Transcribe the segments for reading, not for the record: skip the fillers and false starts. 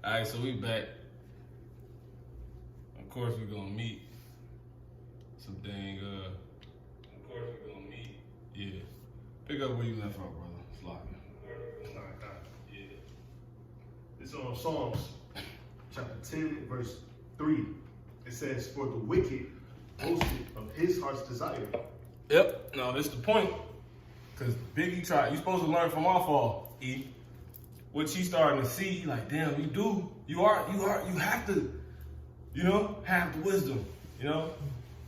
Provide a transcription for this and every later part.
Alright, so we back. Of course we gonna meet some dang of course we gonna meet. Yeah. Pick up where you left off, brother. Slide. Yeah. It's on Psalms chapter 10, verse 3. It says, "For the wicked boasted of his heart's desire." Yep. No, that's the point. Cause Biggie tried. You supposed to learn from our fall, E. What she starting to see, like, damn, you have to, have the wisdom,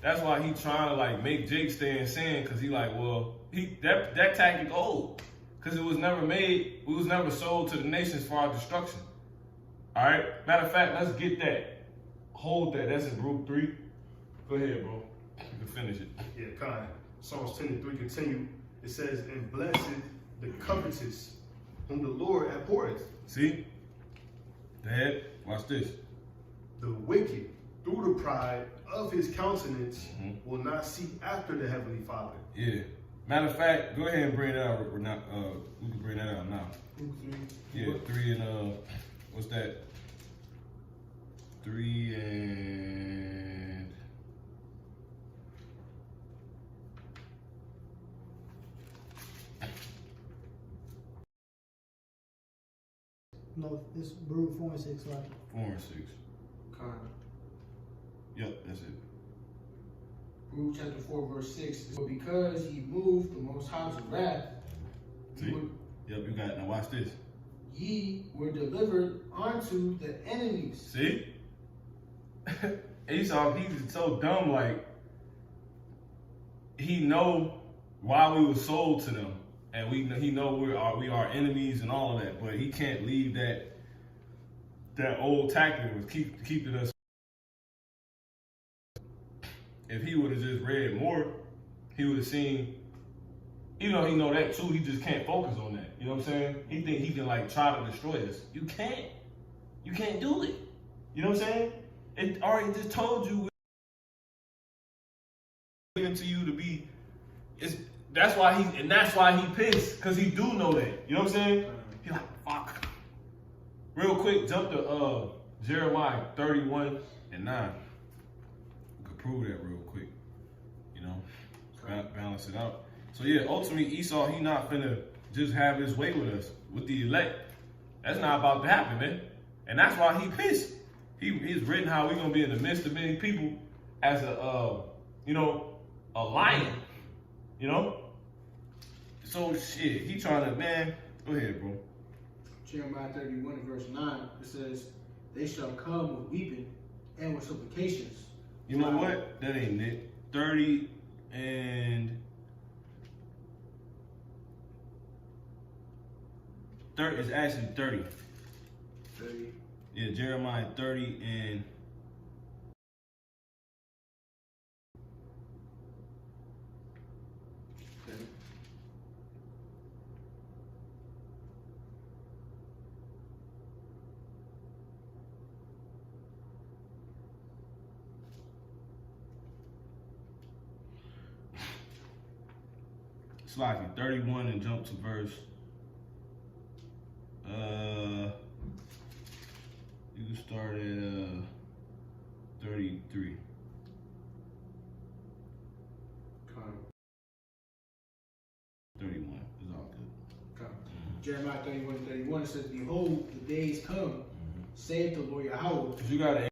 That's why he trying to like make Jake stay in sin, cause he like, well, that tactic old, cause it was never sold to the nations for our destruction. All right. Matter of fact, let's get that. Hold that. That's in Group 3. Go ahead, bro. You can finish it. Yeah, kind. Psalms 10 and 3 continue. It says, "And blessed the covetous, whom the Lord abhorreth." See? Dad, watch this. "The wicked, through the pride of his countenance, will not seek after the Heavenly Father." Yeah. Matter of fact, go ahead and bring that out. We can bring that out now. Yeah, 3 and what's that? 3 and No, it's Brew 4 and 6, like. 4 and 6. Yep, that's it. Ruth chapter 4, verse 6. But because he moved the Most High to wrath, See? Yep, you got it. Now watch this. ye were delivered unto the enemies. See? Esau, he's so dumb, like, he know why we were sold to them. And he know we are enemies and all of that, but he can't leave that old tactic was keeping us. If he would have just read more, he would have seen. He know that too. He just can't focus on that. You know what I'm saying? He think he can like try to destroy us. You can't. You can't do it. You know what I'm saying? It already just told you. To you to be. That's why he pissed, because he do know that. You know what I'm saying? He like, fuck. Real quick, jump to Jeremiah 31 and 9. We could prove that real quick. Balance it out. So yeah, ultimately Esau, he not finna just have his way with us, with the elect. That's not about to happen, man. And that's why he pissed. He's written how we gonna be in the midst of many people as a lion. So shit, he trying to, man, go ahead, bro. Jeremiah 31 and verse 9, it says, "They shall come with weeping and with supplications." You know what? That ain't it. 30 and 30 is actually 30. 30. Yeah, Jeremiah 30 and slightly 31 and jump to verse you can start at 33. 31 is all good. Jeremiah 31 and 31, it says, "Behold, the days come, saith the Lord Yahweh." Because you gotta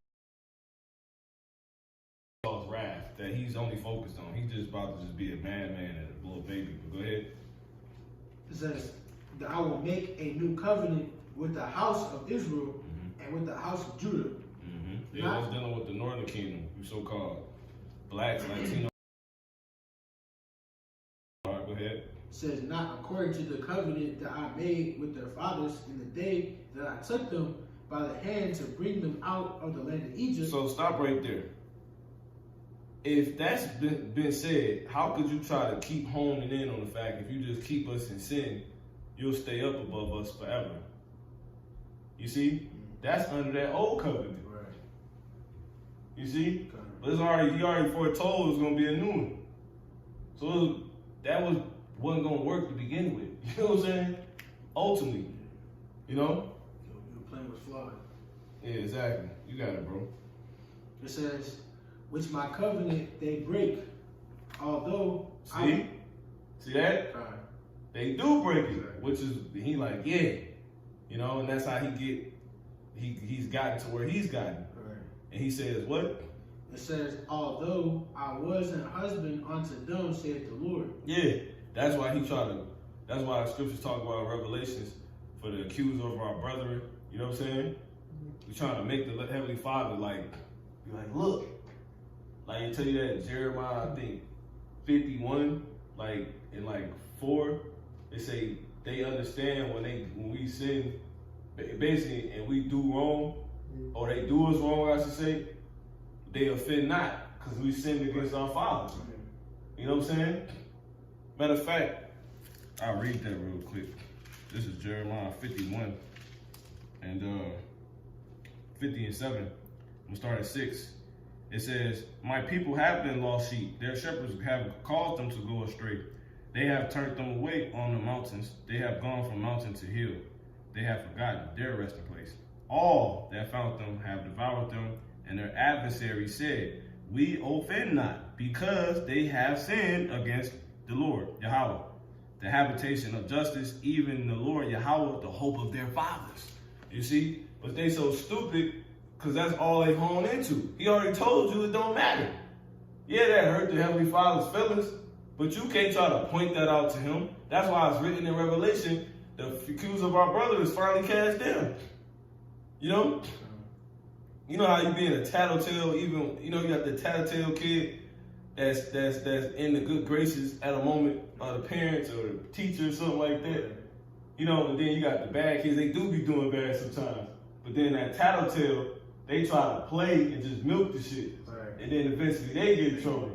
wrath that he's only focused on. He's just about to just be a madman and a little baby. But go ahead. It says, "That I will make a new covenant with the house of Israel and with the house of Judah." Yeah, that's dealing with the northern kingdom, you so-called blacks, Latino. All right, go ahead. It says, "Not according to the covenant that I made with their fathers in the day that I took them by the hand to bring them out of the land of Egypt." So stop right there. If that's been said, how could you try to keep honing in on the fact if you just keep us in sin, you'll stay up above us forever? You see? That's under that old covenant. Right. You see? But he already foretold it was going to be a new one. So that wasn't going to work to begin with. You know what I'm saying? Ultimately. You know? Your plan was flawed. Yeah, exactly. You got it, bro. It says, which my covenant they break, although See? See that? Right. They do break it, which is, he like, yeah. You know, and that's how he's gotten to where he's gotten. Right. And he says, what? It says, although I was an husband unto them, saith the Lord. Yeah, that's why that's why the scriptures talk about Revelations for the accuser of our brethren. You know what I'm saying? We're trying to make the Heavenly Father be like, look. Like, you tell you that in Jeremiah, I think, 51, in 4, they say they understand when we sin, basically, and we do wrong, or they do us wrong, I should say, they offend not, because we sinned against our Father. You know what I'm saying? Matter of fact, I'll read that real quick. This is Jeremiah 51 and 50 and 7. I'm gonna start at 6. It says, my people have been lost sheep. Their shepherds have caused them to go astray. They have turned them away on the mountains. They have gone from mountain to hill. They have forgotten their resting place. All that found them have devoured them, and their adversaries said, we offend not, because they have sinned against the Lord, Yahweh, the habitation of justice, even the Lord Yahweh, the hope of their fathers. You see? But they so stupid, because that's all they hone into. He already told you it don't matter. Yeah, that hurt the Heavenly Father's feelings, but you can't try to point that out to him. That's why it's written in Revelation, the accuser of our brother is finally cast down. You know? You know how you being a tattletale, even, you got the tattletale kid that's in the good graces at a moment of the parents or the teacher or something like that. You know, and then you got the bad kids, they do be doing bad sometimes. But then that tattletale, they try to play and just milk the shit. Right. And then eventually they get in trouble.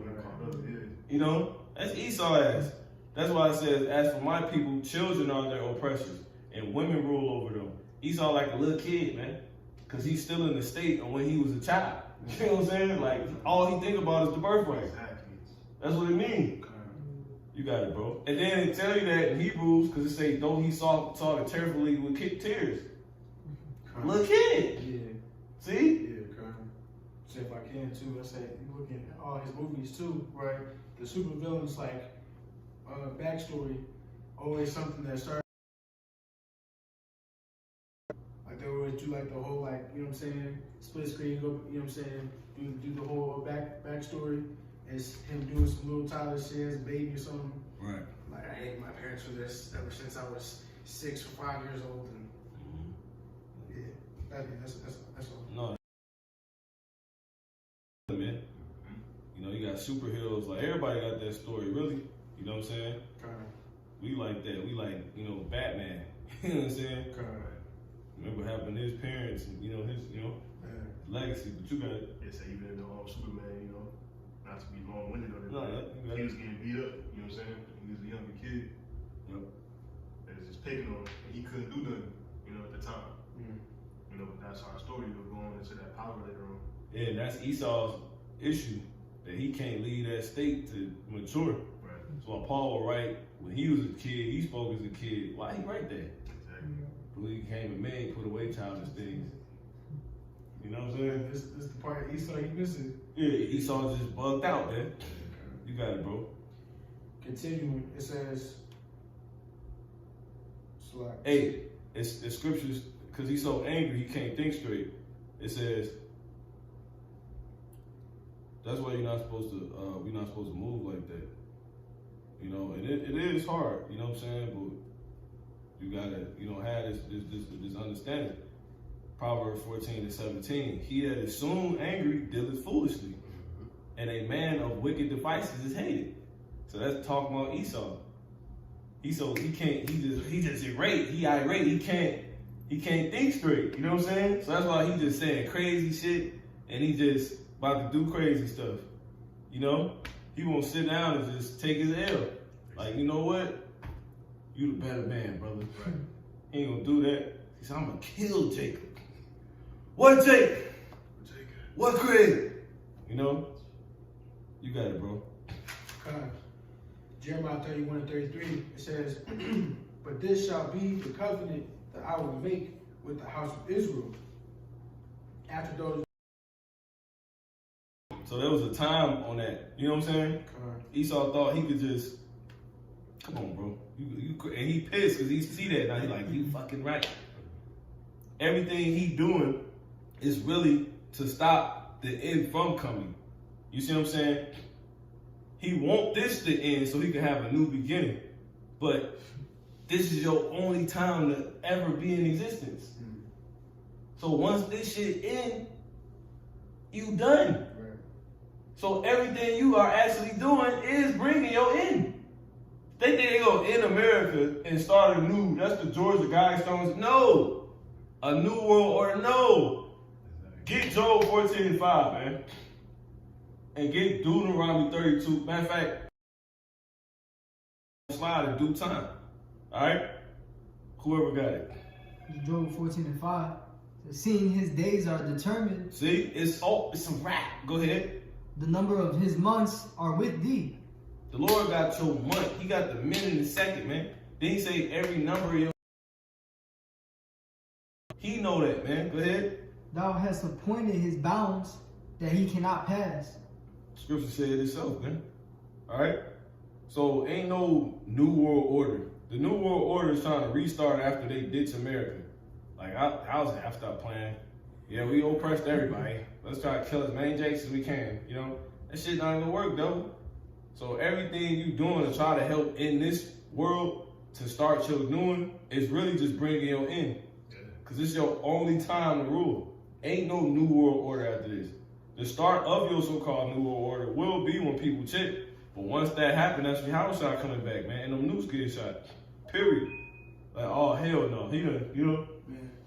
You know? That's Esau ass. That's why it says, as for my people, children are their oppressors, and women rule over them. Esau like a little kid, man. Because he's still in the state of when he was a child. You know what I'm saying? Like, all he think about is the birthright. Exactly. That's what it means. You got it, bro. And then it tell you that in Hebrews, because it say, though he saw it tearfully with tears. Little kid. Yeah. See? Yeah, Colonel. So if I can too, I say you look at all his movies too, right? The supervillains backstory, always something that started. Like they always do the whole you know what I'm saying, split screen, go, you know what I'm saying, do the whole backstory. It's him doing some little Tyler shit as a baby or something. Right. Like I hated my parents for this ever since I was 6 or 5 years old, and yeah, that's all. No, man. You know, you got superheroes. Like everybody got that story, really. You know what I'm saying? We like that. We like, Batman. You know what I'm saying? Remember what happened to his parents and his legacy. But you got it. Yes, even in the Superman, not to be long-winded on it. No, he was getting beat up. You know what I'm saying? He was a younger kid. Yep. They was just picking on him, and he couldn't do nothing. At the time. That's our story. We'll go on into that power later on. Yeah, and that's Esau's issue, that he can't leave that state to mature. Right. So while Paul will write, when he was a kid, he spoke as a kid. Why he write that? Exactly. When he became a man, he put away childish things. You know what I'm saying? This the part Esau he missing. Yeah, Esau just bugged out, man. You got it, bro. Continuing, it says, hey, it's the scriptures, because he's so angry, he can't think straight. It says, that's why we're not supposed to move like that. And it is hard, you know what I'm saying? But you gotta, have this understanding. Proverbs 14:17. He that is soon angry dealeth foolishly, and a man of wicked devices is hated. So that's talking about Esau. Esau, he just irate, he can't think straight. You know what I'm saying? So that's why he just saying crazy shit, and he just about to do crazy stuff. He won't sit down and just take his L. Like, you know what? You the better man, brother. Right. He ain't gonna do that. He said, I'm gonna kill Jacob. What Jacob? What crazy? You got it, bro. Jeremiah 31:33, it says, but this shall be the covenant that I will make with the house of Israel. After those. So there was a time on that. You know what I'm saying? Esau thought he could just, come on, bro. And he pissed because he see that now. He like, you fucking right. Everything he doing is really to stop the end from coming. You see what I'm saying? He want this to end so he can have a new beginning. But this is your only time to ever be in existence. So once this shit end, you done. Right. So everything you are actually doing is bringing your end. They think they gonna end America and start a new, that's the Georgia Guidestones. No. A new world order, no. Get Job 14:5, man. And get Deuteronomy 32. Matter of fact, slide in due time. Alright? Whoever got it. Job 14:5. Seeing his days are determined, See, it's a wrap. Go ahead. the number of his months are with thee. The Lord got your month. He got the minute and the second, man. Then he say every number of your. He know that, man. Go ahead. Thou hast appointed his bounds that he cannot pass. Scripture said it itself, man. All right. So ain't no new world order. The new world order is trying to restart after they ditch America. Like I was after our plan. Yeah, we oppressed everybody. Let's try to kill as many Jakes as we can. You know that shit not gonna work though. So everything you doing to try to help in this world to start your doing is really just bringing your end. Cause it's your only time to rule. Ain't no new world order after this. The start of your so-called new world order will be when people check. But once that happens, that's when Howard coming back, man, and them nukes get shot. Period. Like, oh hell no, he done, you know.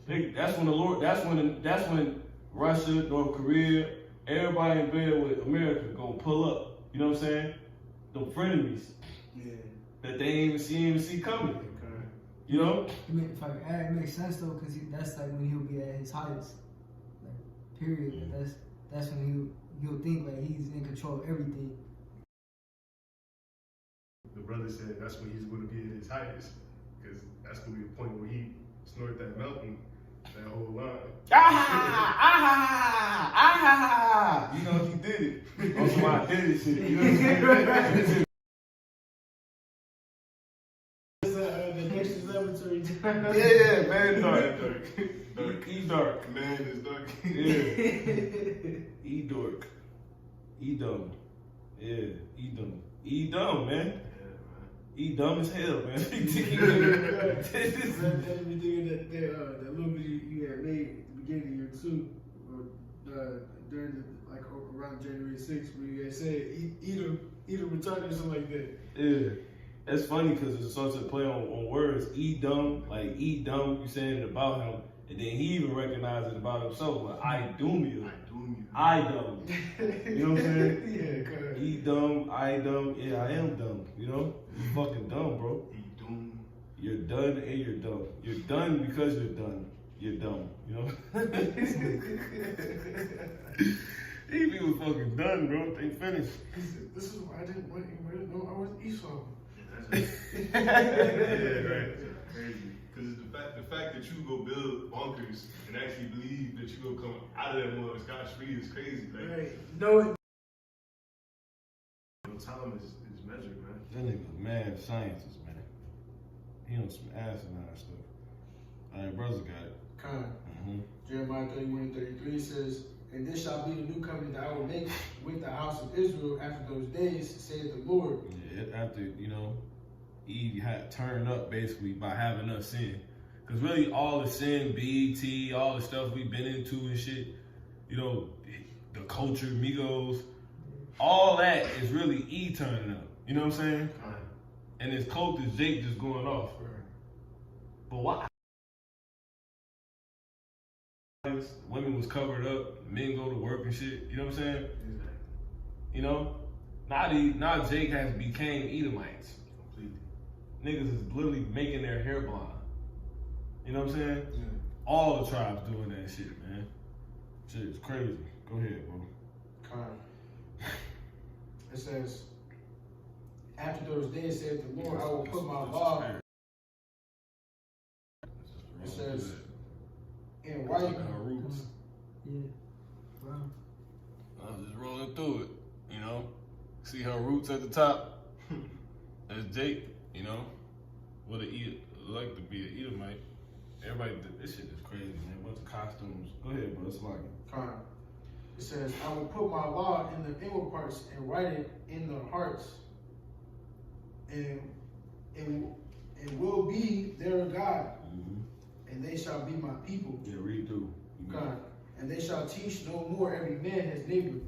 That's when the Lord. That's when Russia, North Korea, everybody in bed with America gonna pull up. You know what I'm saying? The frenemies that they ain't even see coming. You know? I mean, if I can add, it makes sense though, because that's like when he'll be at his highest. Like, period. That's when he'll think like he's in control of everything. The brother said that's when he's going to be at his highest, because that's going to be the point where he snort that mountain, that whole line. You know he did it. On some I did it shit. You know what I'm saying? The next laboratory. Yeah, man, dark. E dark. Man is dark. Yeah. E dork. E dumb. Yeah, E dumb. E dumb, man. E dumb as hell, man. That little bit you had made at the beginning of year 2, or during around January 6th, where you had said eat a retarded or something like that. Yeah. That's funny because it's such a play on words. E dumb, like E dumb, you saying it about him, and then he even recognized it about himself. Like I doom you. I dumb. You know what I'm saying? Yeah, correct. E dumb, I dumb. Yeah, I am dumb. You know? You fucking dumb, bro. You're done and you're dumb. You're done because you're done. You're dumb. You know? These people fucking done, bro. They finished. This is why I didn't want to know I was Esau. Yeah, right. Crazy. Because the fact that you go build bunkers and actually believe that you go come out of that mud scot-free is crazy. Like, Right. No. time is measured, man. That nigga mad scientist, man. He on some asinine stuff. Alright, brothers got it. Jeremiah 31:33 says, "And this shall be the new covenant that I will make with the house of Israel after those days, saith the Lord." Yeah, after, you know, Eve had turned up basically by having us sin. Because really all the sin, BET, all the stuff we've been into and shit, you know, the culture, Migos, all that is really E turning up. You know what I'm saying? And his cult is Jake just going off. But why? Women was covered up, men go to work and shit. You know what I'm saying? You know? Now Jake has became Edomites. Completely. Niggas is literally making their hair blonde. You know what I'm saying? Yeah. All the tribes doing that shit, man. Shit is crazy. Go ahead, bro. It says, "After those days, saith the Lord, I will put my law." It says, in Right. writing, Her roots. Yeah. Wow. I was just rolling through it, you know. See her roots at the top. That's Jake, you know. What a like to be an Edomite. Everybody, this shit is crazy, man. Bunch of costumes. Go ahead, bro. It's like it says, I will put my law in the inward parts and write it in the hearts, and will be their God, and they shall be my people. Yeah, read through. God. And they shall teach no more every man his neighbor,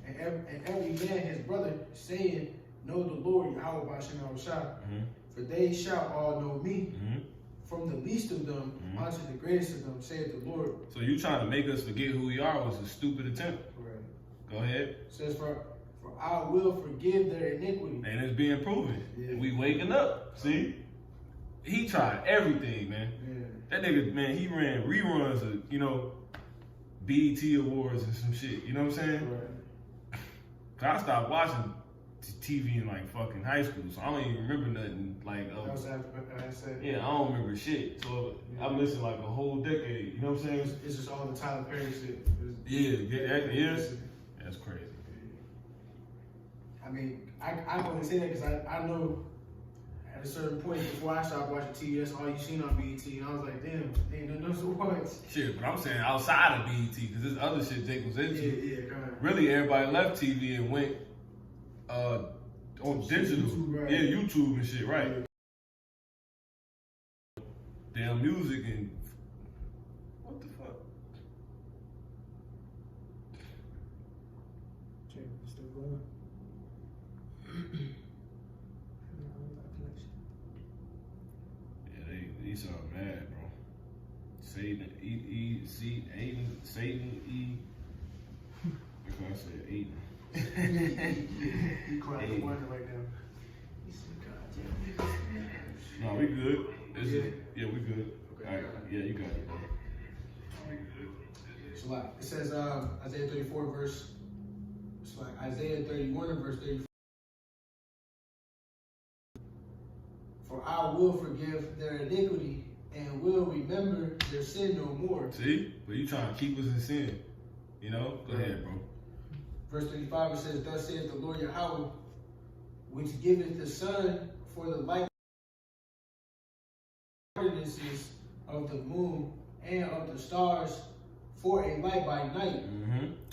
and every man his brother, saying, Know the Lord, Yahweh Bashem Yahushua. For they shall all know me, from the least of them unto the greatest of them, saith the Lord. So you trying to make us forget who we are was a stupid attempt. Right. Go ahead. It says, for I will forgive their iniquity. And it's being proven. Yeah. We waking up. See? He tried everything, man. Yeah. That nigga, man, he ran reruns of, you know, BET Awards and some shit. You know what I'm saying? Right. Cause I stopped watching TV in like fucking high school, so I don't even remember nothing. Like, That was after I said. yeah, I don't remember shit. So I'm missing like a whole decade. You know what I'm saying? It's just all the Tyler Perry shit. Yeah, that's crazy. I mean, I only say that because I know at a certain point before I started watching TV, that's all you seen on BET, and I was like, damn, ain't nothing else to watch. Shit, but I'm saying outside of BET, because there's other shit Jake was into. Yeah, kind of. Really, everybody left TV and went on digital. YouTube, right. Yeah, YouTube and shit, right? Damn music and what the fuck? Check, it's still going. Yeah, they sound mad, bro. Satan, Satan, That's what I said, Aiden. He crying Hey. for wonder right now. He said, God damn. No, we good. Yeah. Yeah, we good. Okay. All right. Yeah, you got it, bro. It's a lot. It says Isaiah 34 verse. It's like Isaiah 31 and verse 34. For I will forgive their iniquity and will remember their sin no more. See? But you trying to keep us in sin. You know? Go ahead, bro. Verse 35 it says, Thus saith the Lord Yahweh, which giveth the sun for the light ordinances of the moon and of the stars for a light by night,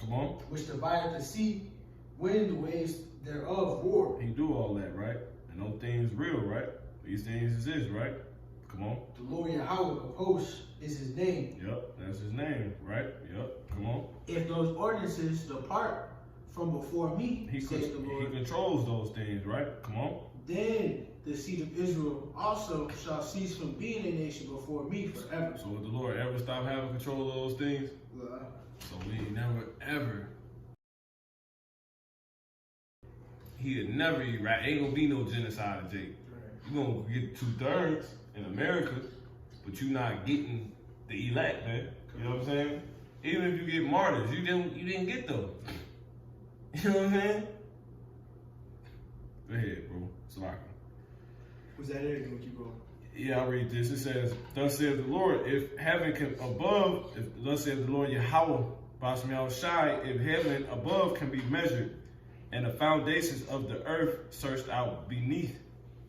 Come on. which divideth the sea when the waves thereof roar. He do all that, right? And those things real, right? These things exist, right? Come on. The Lord Yahweh of hosts is his name. Yep, that's his name, right? Yep, come on. If those ordinances depart from before me, He saith the Lord, controls those things, right? Come on. then the seed of Israel also shall cease from being a nation before me forever. So would the Lord ever stop having control of those things? So we never ever. He'd never eradicate. Ain't gonna be no genocide of Jake. You're gonna get 2/3 in America, but you're not getting the elect, man. You know what I'm saying? Even if you get martyrs, you didn't get them. You know what I'm saying? Go ahead, bro. Slacker. Was that it? We'll keep going. Yeah, I'll read this. It says, Thus saith the Lord, if heaven can above, thus saith the Lord Yahweh, Bashem Yahushai, if heaven above can be measured, and the foundations of the earth searched out beneath,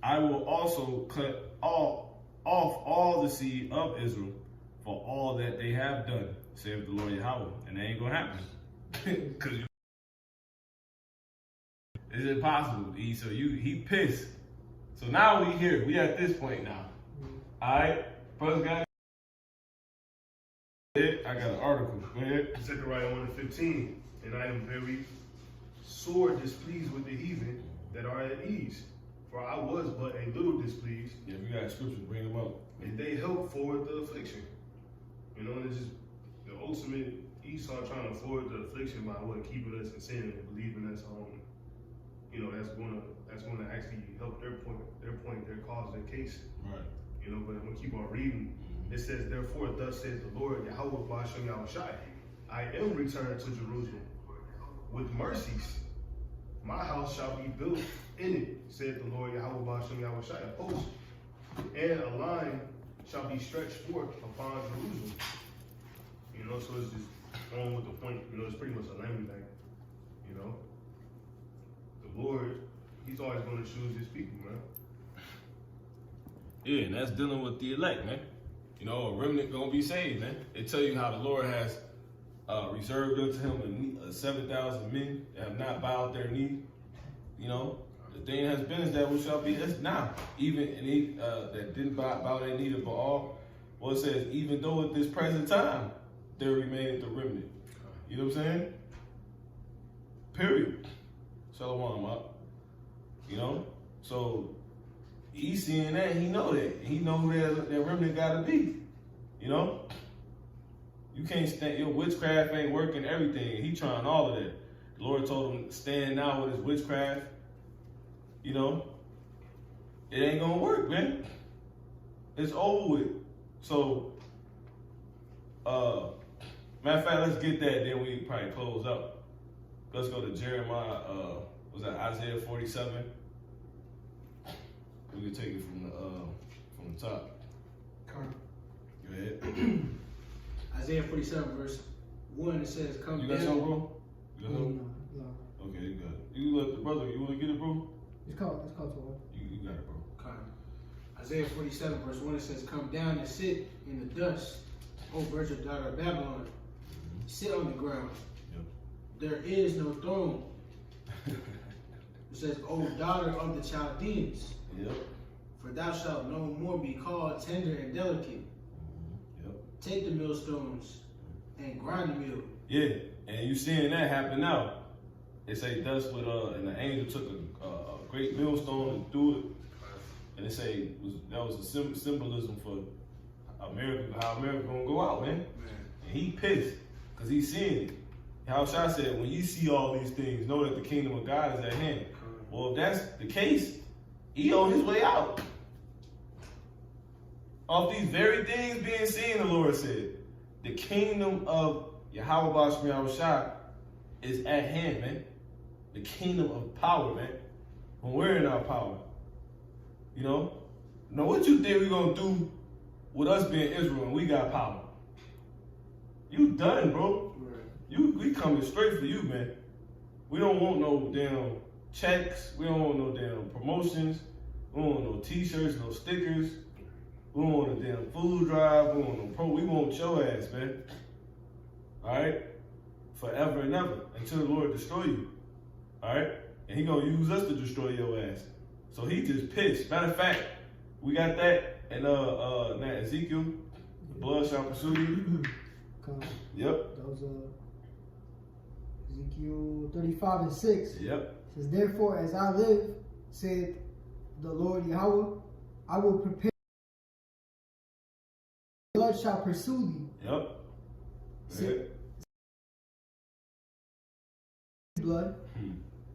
I will also cut off all the seed of Israel for all that they have done, saith the Lord Yahweh. And that ain't gonna happen. Cause it's impossible. So he pissed. So now we here. We at this point now. Alright, first guy. I got an article. Go ahead. Zechariah 1:15, and I am very sore displeased with the heathen that are at ease, for I was but a little displeased, Yeah, we got scriptures. Bring them up. and they helped forward the affliction. You know, and it's just the ultimate Esau trying to forward the affliction by what keeping us in sin and believing us on. You know, that's gonna actually help their cause, their case. Right. You know, but I'm gonna keep on reading. It says, therefore, thus says the Lord, Yahweh Bashem Yahushai, I am returned to Jerusalem with mercies. My house shall be built in it, said the Lord, Yahweh Bashem Yahushai, of hosts, and a line shall be stretched forth upon Jerusalem. You know, so it's just on with the point. You know, it's pretty much a lamb thing. You know, the Lord, He's always going to choose His people, man. Yeah, and that's dealing with the elect, man. You know, a remnant gonna be saved, man. It tell you how the Lord has reserved unto him 7,000 men that have not bowed their knee. You know, the thing has been is that we shall be that's now. Even that didn't bow their knee to Baal. Well, it says, even though at this present time there remaineth the remnant. You know what I'm saying? Period. Shalom up. You know? So he's seeing that, he know that. He know who that remnant gotta be. You know? You can't stand, your witchcraft ain't working everything. He trying all of that. The Lord told him, stand now with his witchcraft. You know? It ain't gonna work, man. It's over with. So, matter of fact, let's get that, then we probably close up. Let's go to Jeremiah, was that Isaiah 47? We can take it from the top. Come. Go ahead. Isaiah 47 verse 1, it says, come You down. got something, bro? You got something? No. Okay, you got it. You let the brother, you want to get it, bro? It's called 12. You got it, bro. Come. Isaiah 47 verse 1, it says, come down and sit in the dust, O virgin daughter of Babylon. Sit on the ground. Yep. There is no throne. It says, O daughter of the Chaldeans. Yep. For thou shalt no more be called tender and delicate. Yep. Take the millstones and grind the mill. Yeah, and you seeing that happen now. They say dust with and the angel took a great millstone and threw it, and they say that was a symbolism for America, how America gonna go out, man. And he pissed because he's seeing it. How Shai said, when you see all these things, know that the kingdom of God is at hand. Well, if that's the case, he on his way out. Of these very things being seen, the Lord said, the kingdom of Yahweh Bashmi Shai is at hand, man. The kingdom of power, man. When we're in our power. You know? Now what you think we're gonna do with us being Israel and we got power? You done, bro. We coming straight for you, man. We don't want no damn checks. We don't want no damn promotions. We don't want no t-shirts, no stickers. We don't want a damn food drive. We don't want no pro. We want your ass, man. All right? Forever and ever until the Lord destroy you. All right? And he gonna use us to destroy your ass. So he just pissed. Matter of fact, we got that in that Ezekiel. The blood shall pursue you. Yep. That was Ezekiel 35 and 6. Yep. It says, therefore, as I live, said the Lord Yahweh, I will prepare. Blood shall pursue thee. Yep. Say, blood,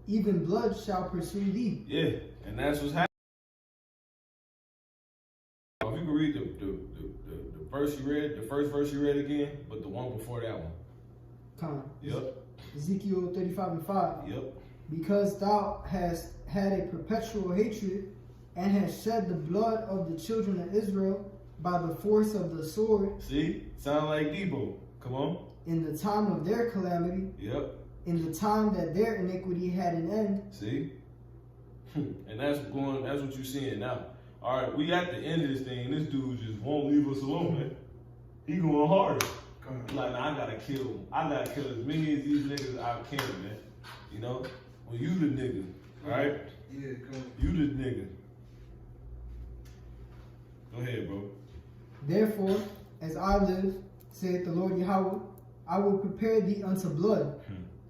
even blood shall pursue thee. Yeah, and that's what's happening. If you can read the verse you read, the first verse you read again, but the one before that one. Come. Yep. Ezekiel 35 and 5. Yep. Because thou hast had a perpetual hatred and hast shed the blood of the children of Israel by the force of the sword. See? Sound like Debo. Come on. In the time of their calamity. Yep. In the time that their iniquity had an end. See? And that's what you're seeing now. All right, we at the end of this thing. This dude just won't leave us alone, man. He going hard. Like, nah, I gotta kill as many of these niggas I can, man. You know? Well, you the nigga, right? Yeah, come on. You the nigga. Go ahead, bro. Therefore, as I live, saith the Lord Yahweh, I will prepare thee unto blood.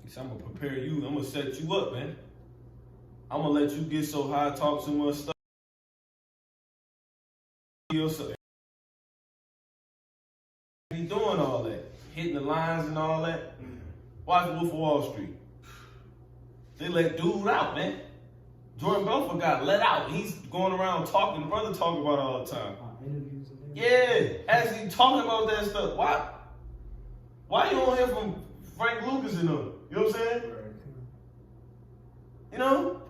He said, I'm gonna prepare you. I'm gonna set you up, man. I'm gonna let you get so high, talk so much stuff. He doing all that, hitting the lines and all that. Watch Wolf of Wall Street. They let dude out, man. Jordan Belfort got let out. He's going around talking. The brother talk about it all the time. Interviews and Yeah, as he talking about that stuff. Why you don't hear from Frank Lucas and them? You know what I'm saying? You know?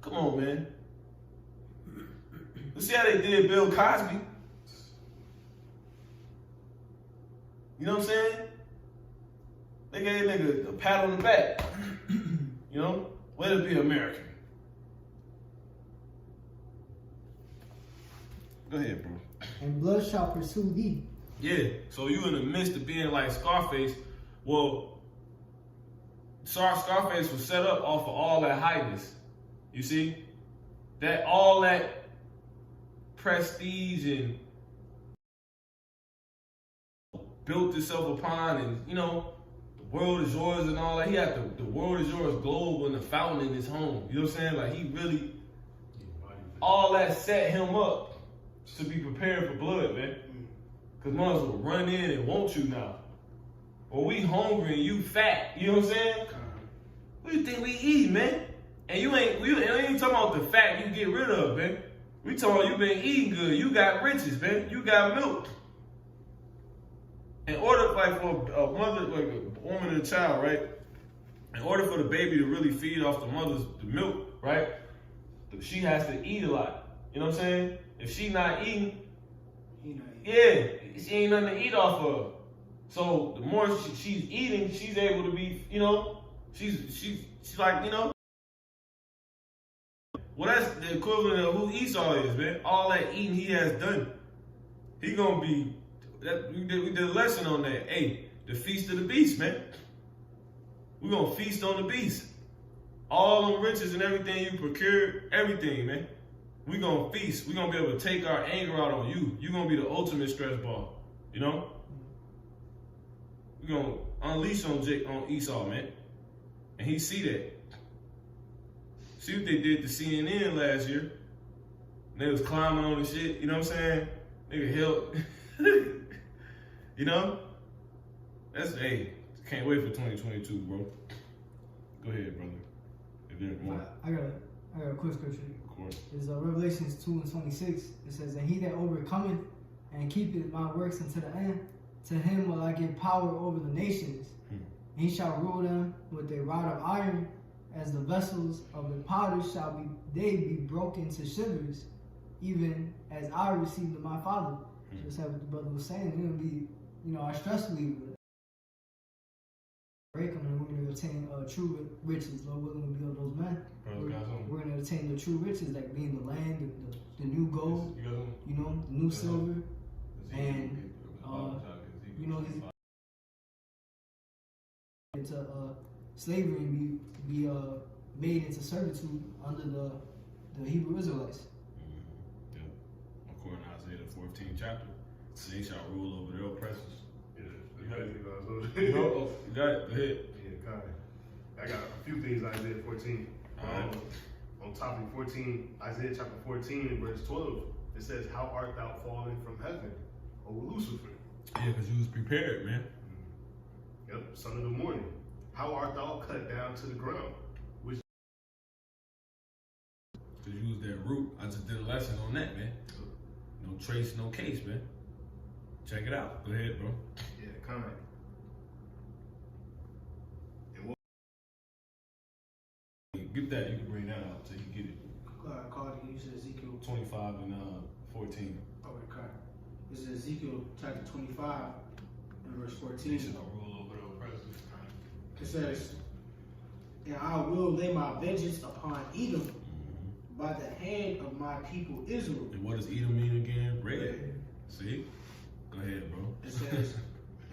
Come on, man. You see how they did Bill Cosby? You know what I'm saying? They gave that nigga a pat on the back. You know? Way to be American. Go ahead, bro. And blood shall pursue thee. Yeah, so you in the midst of being like Scarface. Well, Scarface was set up off of all that highness. You see? That all that prestige and built itself upon, and you know, the world is yours and all that. He had the world is yours globe and the fountain in his home. You know what I'm saying? Like he really, all that set him up to be prepared for blood, man. Cause mothers will run in and want you now. Or we hungry and you fat. You know what I'm saying? What do you think we eat, man? And we ain't talking about the fat you get rid of, man. We talking about you been eating good. You got riches, man. You got milk. In order, like for a mother, like a woman and a child, right? In order for the baby to really feed off the milk, right? She has to eat a lot. You know what I'm saying? If she not eating, yeah, she ain't nothing to eat off of. So the more she's eating, she's able to be, you know, she's like, you know. Well, that's the equivalent of who Esau is, man. All that eating he has done. He gonna be, we did a lesson on that. Hey, the feast of the beast, man. We gonna feast on the beast. All them riches and everything you procured, everything, man. We gonna feast. We gonna be able to take our anger out on you. You gonna be the ultimate stress ball, you know? We gonna unleash on Esau, man. And he see that. See what they did to CNN last year. They was climbing on the shit, you know what I'm saying? Nigga help. You know? Hey, can't wait for 2022, bro. Go ahead, brother. If there's more. I got a quick scripture. Of course. It's Revelations 2:26. It says, and he that overcometh and keepeth my works unto the end, to him will I give power over the nations. And he shall rule them with a rod of iron, as the vessels of the potter shall be broken to shivers, even as I received of my Father. Just like what the brother was saying, it'll be, you know, our stress reliever. Break them, and we're going to attain true riches. Lord willing, we'll be of those men. We're going to attain the true riches, like being the land, the new gold, you know, the new silver, and you know, into slavery and be made into servitude under the Hebrew Israelites. Yeah. According to Isaiah the 14th chapter, they shall rule over their oppressors. Yeah, you got it. You got it. Go ahead. Yeah, got it. I got a few things Isaiah 14. On topic 14, Isaiah chapter 14 and verse 12, it says, how art thou fallen from heaven, O Lucifer? Yeah, because you was prepared, man. Yep, son of the morning. How art thou cut down to the ground? Which to use that root, I just did a lesson on that, man. No trace, no case, man. Check it out. Go ahead, bro. Yeah, kind of. Get that. You can bring that out so you get it. Call it, you said Ezekiel 25 and 14. Okay, okay. This is Ezekiel chapter 25 and verse 14. They shall rule over the oppressors. It says, and I will lay my vengeance upon Edom by the hand of my people Israel. And what does Edom mean again? Red. See? Go ahead, bro. It says,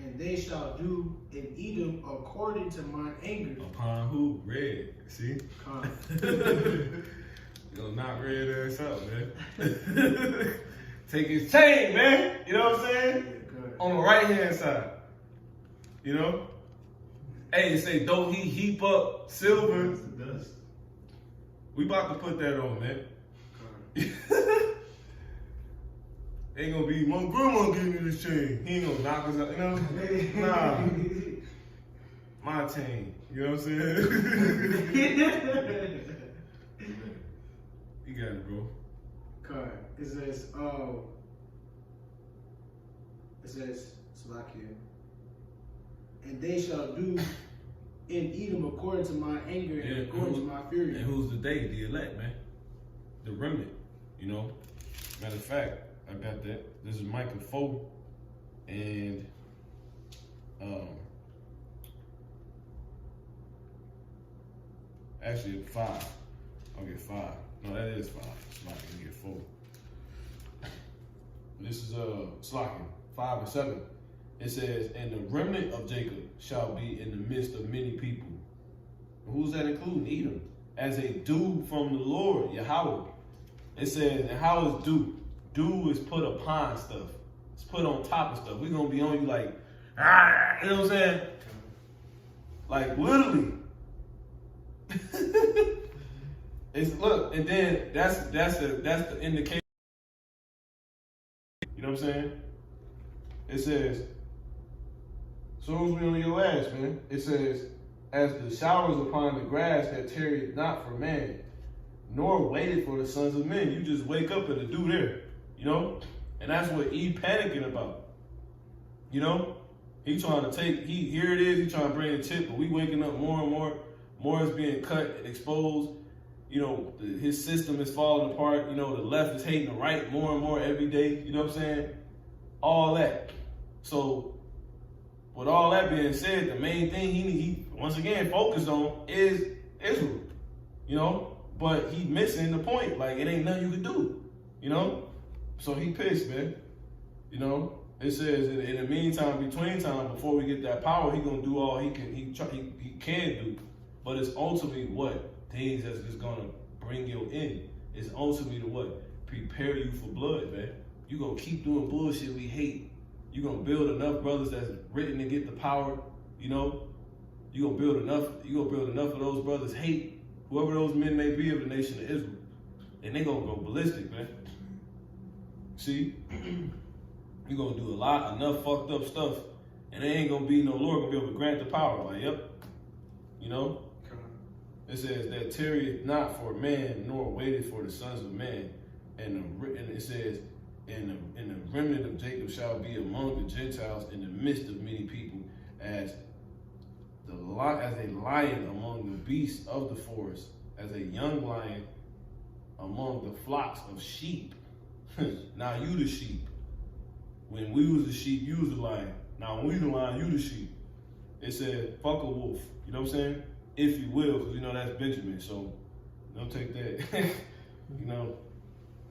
and they shall do in Edom according to mine anger. Upon who? Red. See? You'll knock red ass out, man. Take his chain, man. You know what I'm saying? Yeah, on the right hand side. You know? Hey, say, don't he heap up silver? Dust. We about to put that on, man. Ain't gonna be, my grandma gave me this chain. He ain't gonna knock us out, you know? Nah. My chain. You know what I'm saying? You got it, bro. Okay. It says, Salakia, and they shall do in Edom according to my anger and according to my fury. And who's the they? The elect, man. The remnant, you know? Matter of fact, I got that. This is Micah 4 and actually 5. I'll get 5. No, that is 5. It's not gonna get 4. This is Slocking 5 and 7. It says, and the remnant of Jacob shall be in the midst of many people. Who's that including? Edom. As a dew from the Lord, Yahweh. It says, and how is dew? Dew is put upon stuff. It's put on top of stuff. We're gonna be on you like, ah, you know what I'm saying? Like literally. It's look, and then that's the indication. You know what I'm saying? It says, so as we on your ass, man. It says, as the showers upon the grass that tarried not for man, nor waited for the sons of men. You just wake up and the dew there, you know? And that's what Eve panicking about. You know? He trying to take, here it is, he trying to bring a tip, but we waking up more and more. More is being cut and exposed. You know, his system is falling apart. You know, the left is hating the right more and more every day. You know what I'm saying? All that. So, with all that being said, the main thing he once again focused on is Israel. You know? But he missing the point. Like, it ain't nothing you can do. You know? So he pissed, man. You know? It says in the meantime, between time, before we get that power, he gonna do all he can do. But it's ultimately what? Things that's just gonna bring you in. It's ultimately to what? Prepare you for blood, man. You gonna keep doing bullshit we hate. You gonna build enough brothers that's written to get the power, you know? You gonna build enough of those brothers hate whoever those men may be of the nation of Israel. And they gonna go ballistic, man. See? You gonna do enough fucked up stuff, and there ain't gonna be no Lord gonna be able to grant the power. Like, yep. You know? It says that tarrieth not for man, nor waited for the sons of man. And it says, and the remnant of Jacob shall be among the Gentiles in the midst of many people, as a lion among the beasts of the forest, as a young lion among the flocks of sheep. Now you the sheep. When we was the sheep, you was the lion. Now when we the lion, you the sheep. It said, fuck a wolf. You know what I'm saying? If you will, because you know that's Benjamin. So don't take that. You know,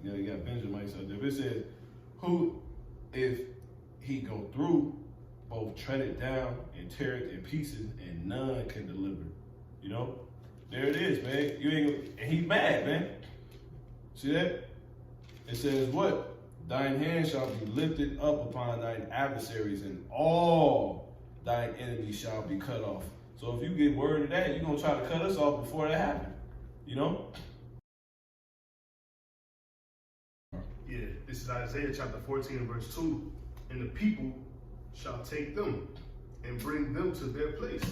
you got Benjamites out there. But it says, who, if he go through, both tread it down and tear it in pieces, and none can deliver. You know? There it is, man. You ain't, and he's mad, man. See that? It says what? Thine hand shall be lifted up upon thine adversaries, and all thine enemies shall be cut off. So if you get word of that, you're going to try to cut us off before that happens. You know? Yeah, this is Isaiah chapter 14 and verse 2. And the people shall take them and bring them to their place.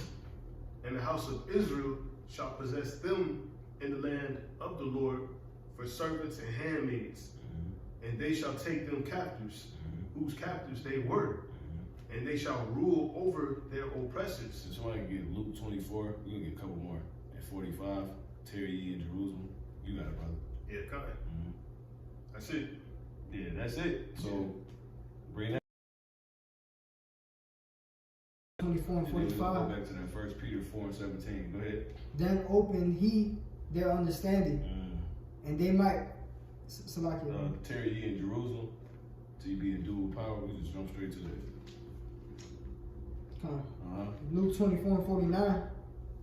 And the house of Israel shall possess them in the land of the Lord for servants and handmaids. And they shall take them captives, whose captives they were. And they shall rule over their oppressors. So somebody can get Luke 24. We're going to get a couple more. At 45, tarry ye in Jerusalem. You got it, brother. Yeah, come on. That's it. Yeah, that's it. So bring that. 24 and And then we'll 45. go back to that 1 Peter 4 and 17. Go ahead. Then opened he their understanding, and they might. Tarry ye in Jerusalem till you be endued with power. We just jump straight to that. Luke 24 and 49.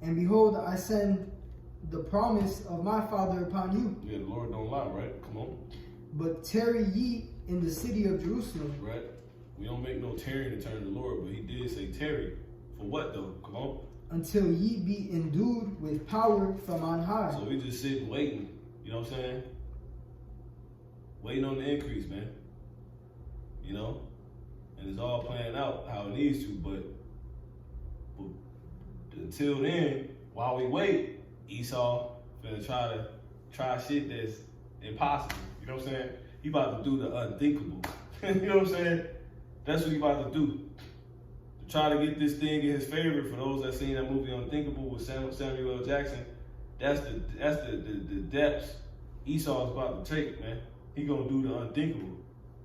And behold, I send the promise of my Father upon you. Yeah, the Lord don't lie, right? Come on. But tarry ye in the city of Jerusalem. Right? We don't make no tarrying to turn to the Lord, but he did say tarry. For what though? Come on. Until ye be endued with power from on high. So we just sitting waiting. You know what I'm saying? Waiting on the increase, man. You know? And it's all playing out how it needs to, but until then, while we wait, Esau gonna try shit that's impossible. You know what I'm saying? He about to do the unthinkable. You know what I'm saying? That's what he about to do. To try to get this thing in his favor. For those that seen that movie Unthinkable with Samuel L. Jackson, that's the depths Esau's about to take, man. he gonna do the unthinkable.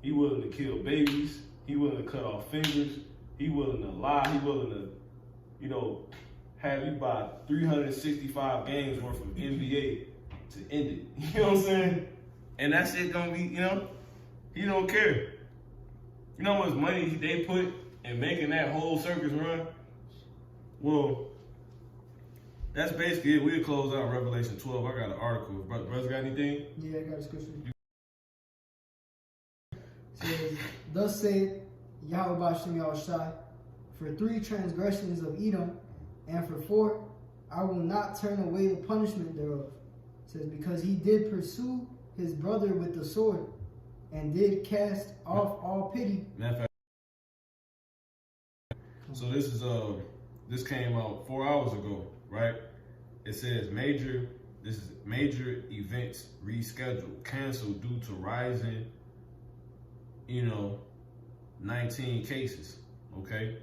He willing to kill babies. He willing to cut off fingers. He willing to lie. He willing to, you know, have you buy 365 games worth of NBA to end it. You know what I'm saying? And that shit gonna be, you know, he don't care. You know how much money they put in making that whole circus run? Well, that's basically it. We'll close out Revelation 12. I got an article. Brothers got anything? Yeah, I got a scripture. It says, thus saith Yahweh Bashem Yahushai, for 3 transgressions of Edom, and for 4, I will not turn away the punishment thereof. It says, because he did pursue his brother with the sword, and did cast off all pity. Matter of fact, so this came out 4 hours ago, right? It says major events rescheduled, canceled due to rising, 19 cases. Okay,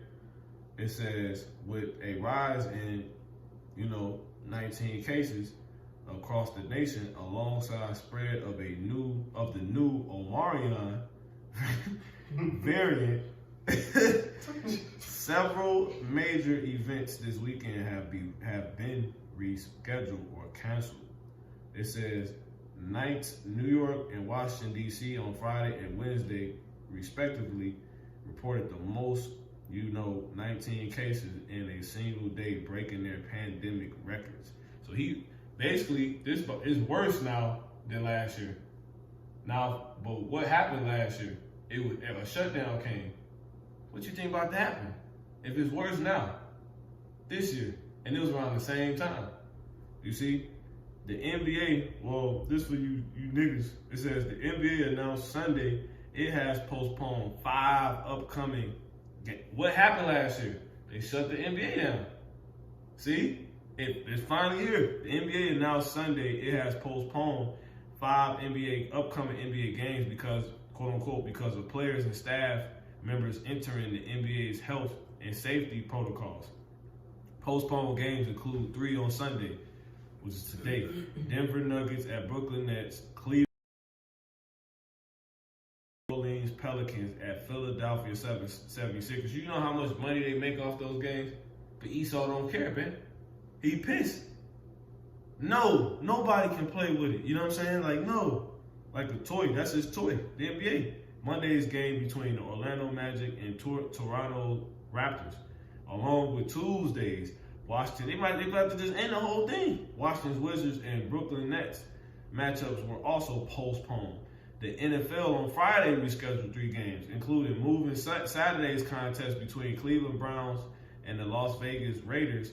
it says with a rise in, 19 cases across the nation, alongside spread of the new Omarion variant, several major events this weekend have been rescheduled or canceled. It says New York and Washington D.C. on Friday and Wednesday, respectively, reported the most, 19 cases in a single day, breaking their pandemic records. So this is worse now than last year. Now, but what happened last year? If a shutdown came. What you think about that happening? If it's worse now, this year, and it was around the same time. You see, the NBA, well, this for you niggas, it says the NBA announced Sunday it has postponed 5 upcoming games. What happened last year? They shut the NBA down. See? It's finally here. The NBA announced Sunday it has postponed 5 upcoming NBA games because, quote unquote, because of players and staff members entering the NBA's health and safety protocols. Postponed games include 3 on Sunday, which is today. Denver Nuggets at Brooklyn Nets, Cleveland Pelicans at Philadelphia 76ers. You know how much money they make off those games? But Esau don't care, man. He pissed. No, nobody can play with it. You know what I'm saying? Like, no. Like a toy. That's his toy. The NBA. Monday's game between the Orlando Magic and Toronto Raptors, along with Tuesday's Washington. They might have to just end the whole thing. Washington's Wizards and Brooklyn Nets matchups were also postponed. The NFL on Friday rescheduled 3 games, including moving Saturday's contest between Cleveland Browns and the Las Vegas Raiders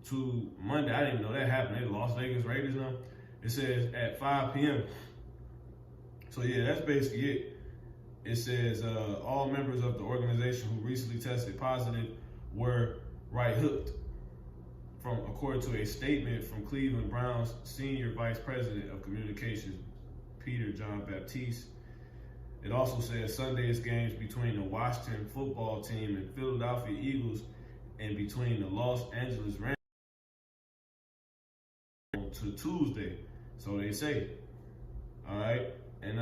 to Monday. I didn't even know that happened. They're the Las Vegas Raiders now. It says at 5 p.m. So yeah, that's basically it. It says all members of the organization who recently tested positive were right hooked, according to a statement from Cleveland Browns Senior Vice President of Communications, Peter John Baptiste. It also says Sunday's games between the Washington football team and Philadelphia Eagles and between the Los Angeles Rams to Tuesday. So they say. All right. And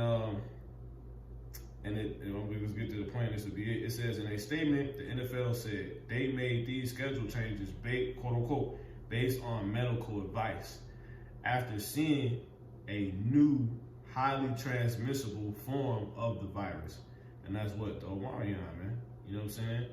let's get to the point. This will be it. It says in a statement, the NFL said they made these schedule changes, quote unquote, based on medical advice after seeing a new, highly transmissible form of the virus, and that's what the Omarion, man. You know what I'm saying?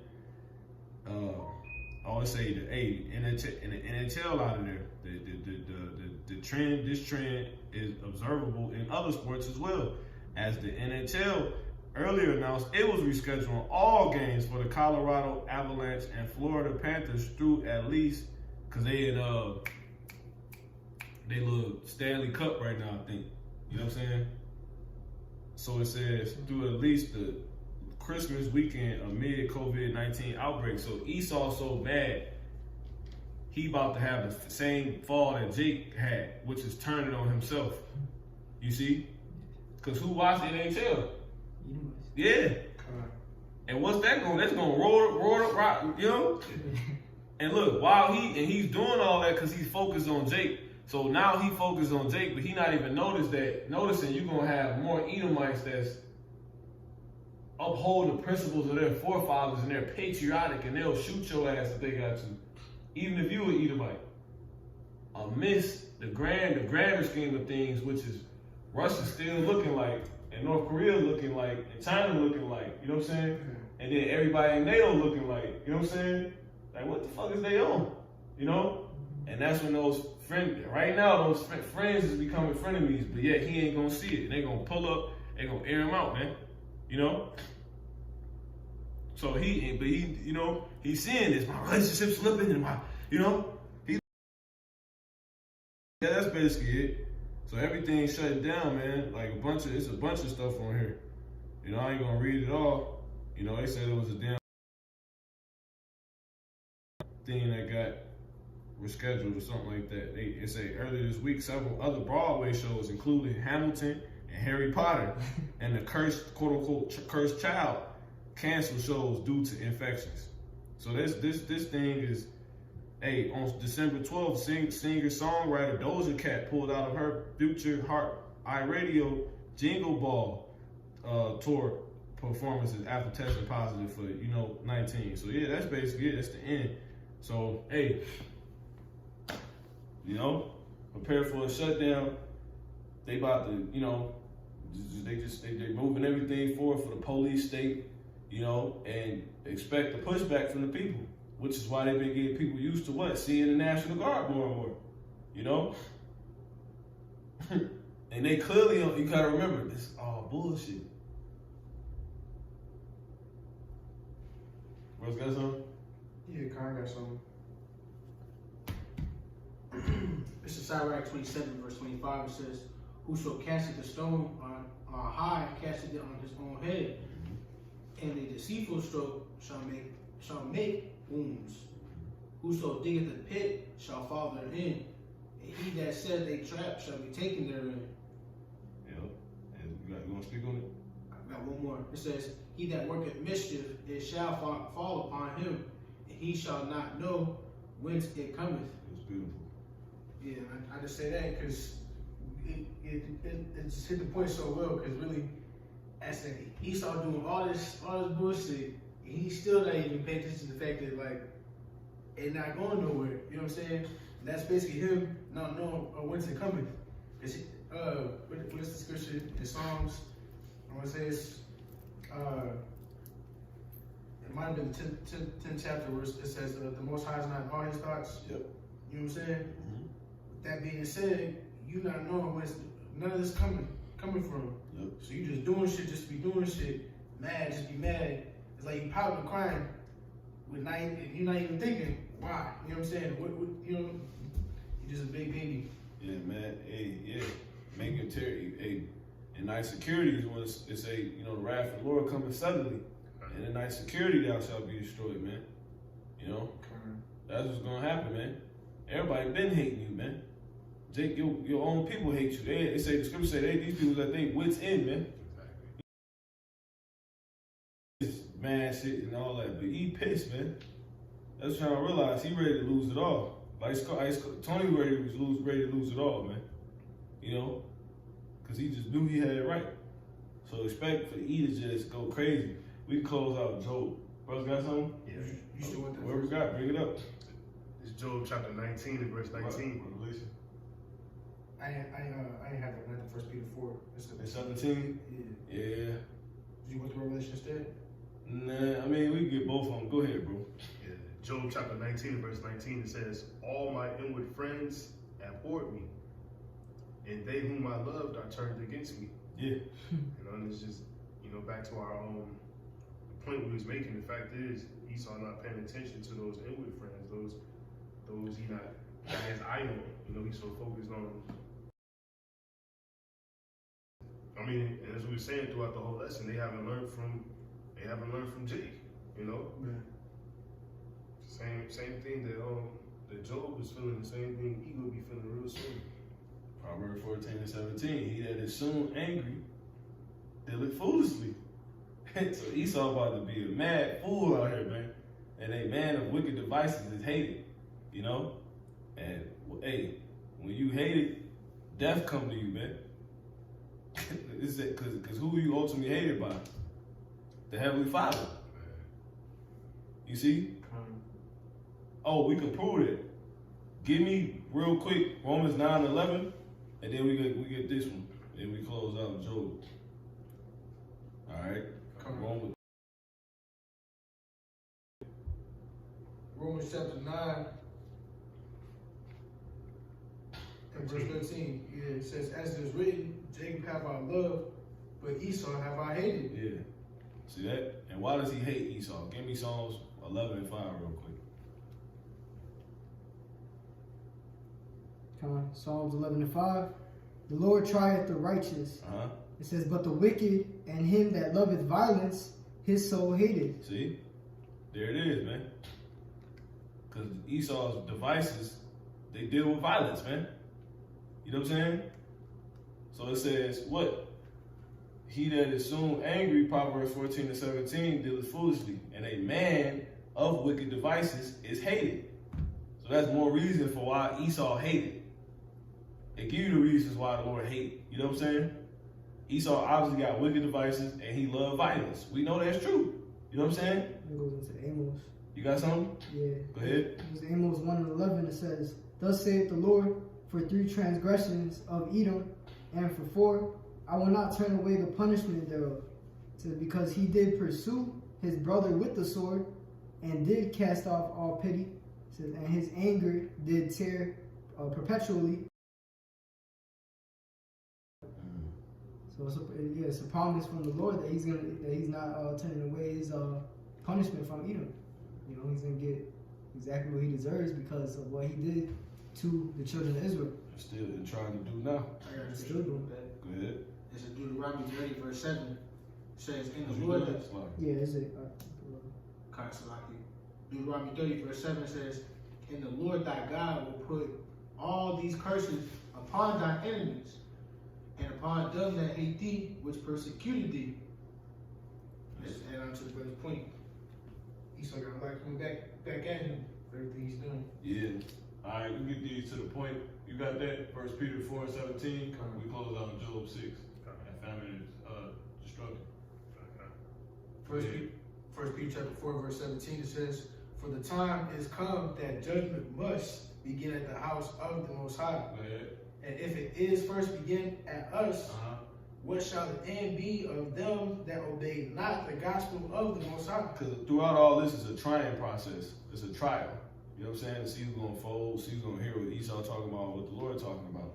I always say that, hey, and NHL out of there, the trend. This trend is observable in other sports as well, as the NHL earlier announced it was rescheduling all games for the Colorado Avalanche and Florida Panthers through at least, because they in they little Stanley Cup right now, I think. You know what I'm saying? So it says through at least the Christmas weekend amid COVID-19 outbreak. So Esau so bad, he about to have the same fall that Jake had, which is turning on himself. You see? Because who watched NHL? Yeah. And what's that going? That's going to roar, you know? And look, while he's doing all that because he's focused on Jake, So now he focused on Jake, but he not even noticing you're gonna have more Edomites that's uphold the principles of their forefathers and they're patriotic and they'll shoot your ass if they got to. Even if you were Edomite. Amidst the grander scheme of things, which is Russia still looking like, and North Korea looking like, and China looking like, you know what I'm saying? And then everybody in NATO looking like, you know what I'm saying? Like, what the fuck is they on? You know? And that's when those right now, those friends is becoming frenemies, but yet he ain't gonna see it. And they gonna pull up, they gonna air him out, man. You know? So you know, he's seeing this, my relationship's slipping, and you know? Yeah, that's basically it. So everything's shut down, man. Like it's a bunch of stuff on here. You know, I ain't gonna read it all. You know, they said it was a damn thing that got rescheduled or something like that. They say earlier this week, several other Broadway shows, including Hamilton and Harry Potter and the cursed, quote unquote, cursed child, canceled shows due to infections. So this thing is. Hey, on December 12th, singer-songwriter Doja Cat pulled out of her Future Heart iRadio Jingle Ball tour performances after testing positive for, 19. So yeah, that's basically it. That's the end. So, hey, prepare for a shutdown. They about to, they're moving everything forward for the police state, and expect the pushback from the people. Which is why they've been getting people used to what? Seeing the National Guard more and more, And they clearly, you gotta remember, this is all bullshit. Bro's got something? Yeah, Kyle got something. This is Sirach 27, verse 25. It says, "Whoso casteth the stone on high, casteth it on his own head, and a deceitful stroke shall make wounds. Whoso diggeth a pit shall fall therein, and he that saith a trap shall be taken therein." Yeah. And you want to speak on it? I got one more. It says, "He that worketh mischief, it shall fall upon him, and he shall not know whence it cometh." It's beautiful. Yeah, I just say that because it just hit the point so well. Because really, as he started doing all this bullshit. He's still not even paying attention to the fact that, like, it's not going nowhere. You know what I'm saying? And that's basically him not knowing when's it coming. It's, what is the scripture in Psalms? I want to say it's, it might have been the 10th chapter where it says the Most High is not in all his thoughts. Yep. You know what I'm saying? Mm-hmm. That being said, you not knowing where's none of this coming from. Yep. So you just doing shit, just be doing shit, mad, just be mad. It's like you probably crying with you're not even thinking why. You know what I'm saying? You're just a big baby. Yeah, man. Hey, yeah. Making Terry. In night security is when it say, the wrath of the Lord coming suddenly. And in night security thou shalt be destroyed, man. That's what's gonna happen, man. Everybody been hating you, man. Jake, your own people hate you. They say the scripture say these people that think wits in, man. Man, shit and all that, but he pissed, man. That's trying to realize he ready to lose it all. Like Tony ready to lose it all, man. Because he just knew he had it right. So expect for E to just go crazy. We can close out Job. Bro's got something? Yeah. You still want that? Where we got? Bring it up. It's Job chapter 19 and verse 19. Revelation. I ain't have the first Peter 4. It's 17? Yeah. Yeah. Did you want the Revelation instead? Nah, I mean, we can get both of them. Go ahead, bro. Yeah. Job chapter 19 and verse 19, it says, "All my inward friends abhorred me, and they whom I loved are turned against me." Yeah. And it's just, back to our point we was making. The fact is, Esau not paying attention to those inward friends, those he not his idol. He's so focused on. I mean, and as we were saying throughout the whole lesson, they haven't learned from Jake. Yeah. Same thing that Job is feeling. The same thing he will be feeling real soon. Proverbs 14 and 17. He that is soon angry, dealeth foolishly. So Esau about to be a mad fool out here, man. And a man of wicked devices is hated, And hey, When you hate it, death come to you, man. Is it because who are you ultimately hated by? The Heavenly Father. You see? Oh, we can prove it. Give me real quick Romans 9:11, and then we get this one. Then we close out with Job. All right. Romans chapter 9 and verse 13. Yeah, it says, as it is written, Jacob have I loved, but Esau have I hated. Yeah. See that? And why does he hate Esau? Give me Psalms 11:5 real quick. Come on, Psalms 11:5. The Lord trieth the righteous. Uh-huh. It says, but the wicked and him that loveth violence, his soul hateth. See? There it is, man. Because Esau's devices, they deal with violence, man. You know what I'm saying? So it says, what? He that is soon angry, Proverbs 14:17, dealeth foolishly. And a man of wicked devices is hated. So that's more reason for why Esau hated. It give you the reasons why the Lord hate. You know what I'm saying? Esau obviously got wicked devices and he loved violence. We know that's true. You know what I'm saying? It goes into Amos. You got something? Yeah. Go ahead. It was Amos 1:11. It says, thus saith the Lord, for 3 transgressions of Edom, and for 4, I will not turn away the punishment thereof. It says, because he did pursue his brother with the sword, and did cast off all pity. It says, and his anger did tear perpetually. So it's a promise from the Lord that he's not turning away his punishment from Edom. You know, he's gonna get exactly what he deserves because of what he did to the children of Israel. Still trying to do now. I got Still doing that. Go ahead. It's in Deuteronomy 30, verse 7. It says, in the Lord that... Yeah, is it? Deuteronomy 30, verse 7 says, and the Lord thy God will put all these curses upon thy enemies, and upon them that hate thee, which persecuted thee. Let's add on to the brother's point. Esau got a lot coming back at him for everything he's doing. Yeah. All right, we get these to the point. You got that? 1 Peter 4:17. We close out on Job 6. And famine is destructive. First Peter chapter 4, verse 17, it says, for the time is come that judgment must begin at the house of the Most High. Go ahead. And if it is first begin at us, what shall the end be of them that obey not the gospel of the Most High? Because throughout all this is a trying process. It's a trial. You know what I'm saying? To see who's going to fold, see who's going to hear what Esau talking about, what the Lord talking about.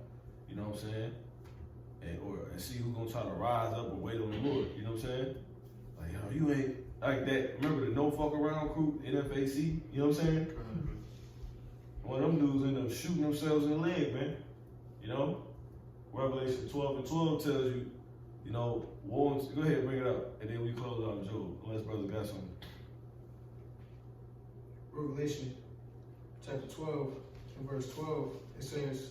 You know what I'm saying? And see who's going to try to rise up or wait on the Lord. You know what I'm saying? Like, yo, you ain't like that. Remember the no fuck around crew, NFAC? You know what I'm saying? One of them dudes end up shooting themselves in the leg, man. You know? Revelation 12:12 tells you, you know, warns. Go ahead, bring it up. And then we close out Job. Unless brother got something. Revelation chapter 12 and verse 12, it says,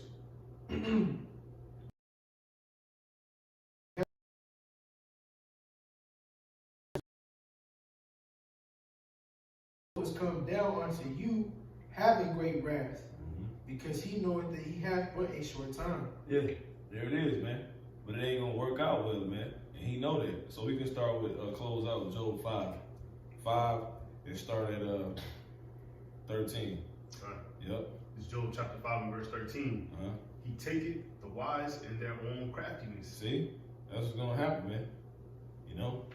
has come down unto you, having great wrath, because he knoweth that he hath but a short time. Yeah, there it is, man. But it ain't gonna work out well, man. And he know that. So we can start with close out with Job 5 and start at 13. All right. Yep. It's Job chapter 5 and verse 13. He taketh the wise in their own craftiness. See, that's what's gonna happen, man. You know,